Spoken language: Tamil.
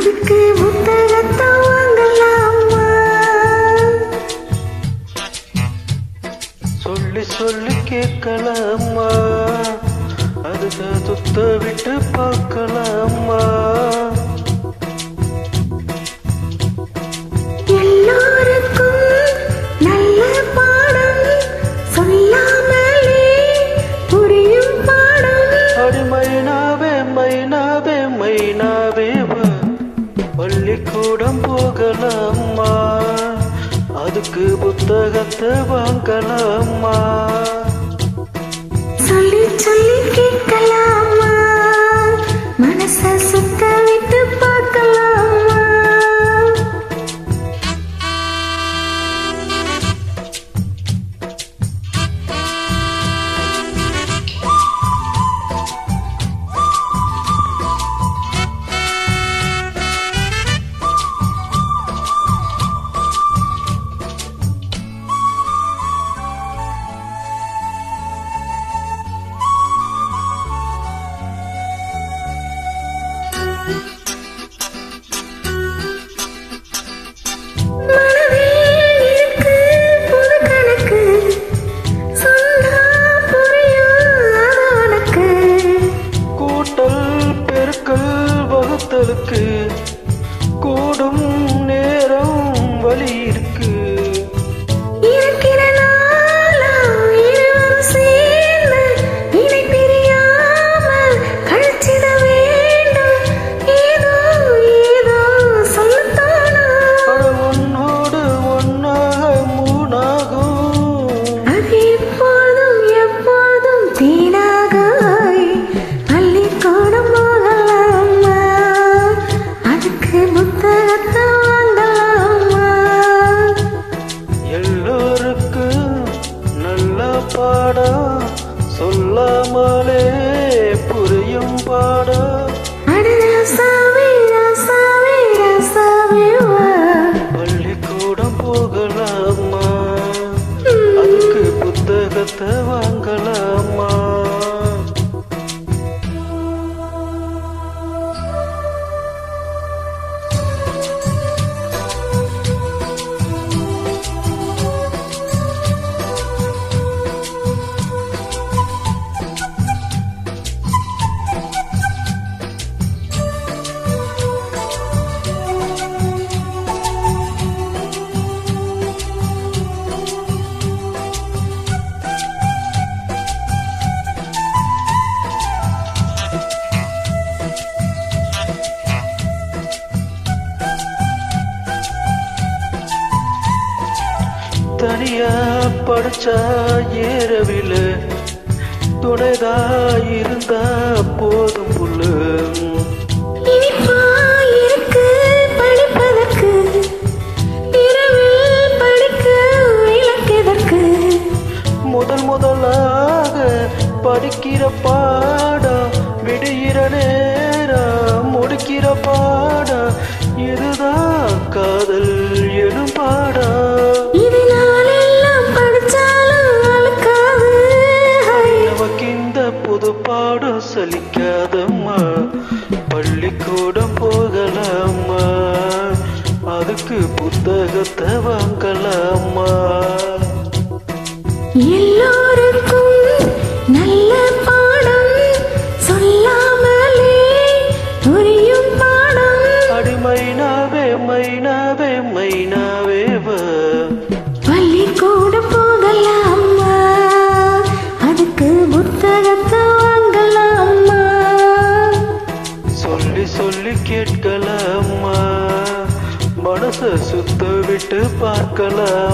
அதுக்கு புத்தகத்தை வாங்கலாமா? சொல்லி சொல்லி கேட்கலாமா? அதுக்கு சுத்த விட்டு பார்க்கலாமா? பள்ளிக்கூடம் போகலாமா? அதுக்கு புத்தகத்தை வாங்கலாமா? சொல்லி சொல்லி கேட்கலாமா? மனசை சுத்த விட்டு பார்க்கலாமா? கூடும் நேரம் வழி இருக்கு. உன்னோடு ஒன்னாக மூணாகும். அது எப்போதும் எப்போதும் தீனாக பள்ளிக்கூடம் போகலாமா? அதுக்கு புத்தகத்தை வாங்கலாமா? எல்லோருக்கும் நல்ல பாடம் சொல்லாமலே புரியும் பாடம். பள்ளிக்கூடம் போகலாமா? அதுக்கு புத்தகத்தை வாங்கலாமா? தனியா படிச்சா ஏறவில்ல, துணைதா இருந்தா போதும் புல்லு. முதல் முதலாக படிக்கிற பாடம் விடுகிற நேரம் முடிக்கிற பாடம். இதுதான் காதல் எனும் பாடம். புது பாடம் சலிக்காதம்மா? பள்ளிக்கூடம் போகலாமா? அதுக்கு புத்தகத்தை வாங்கலாமா? எல்லோருக்கும் நல்ல பாடம் சொல்லாமலே புரியும் பாடம். அடிமைனாவே மைனாவே மைனாவே வா. பள்ளிக்கூடம் போகலாமா? அதுக்கு புத்தகத்தை வாங்கலாமா? சொல்லி சொல்லி கேட்கலாமா? மனசை சுத்த விட்டு பார்க்கலாம்.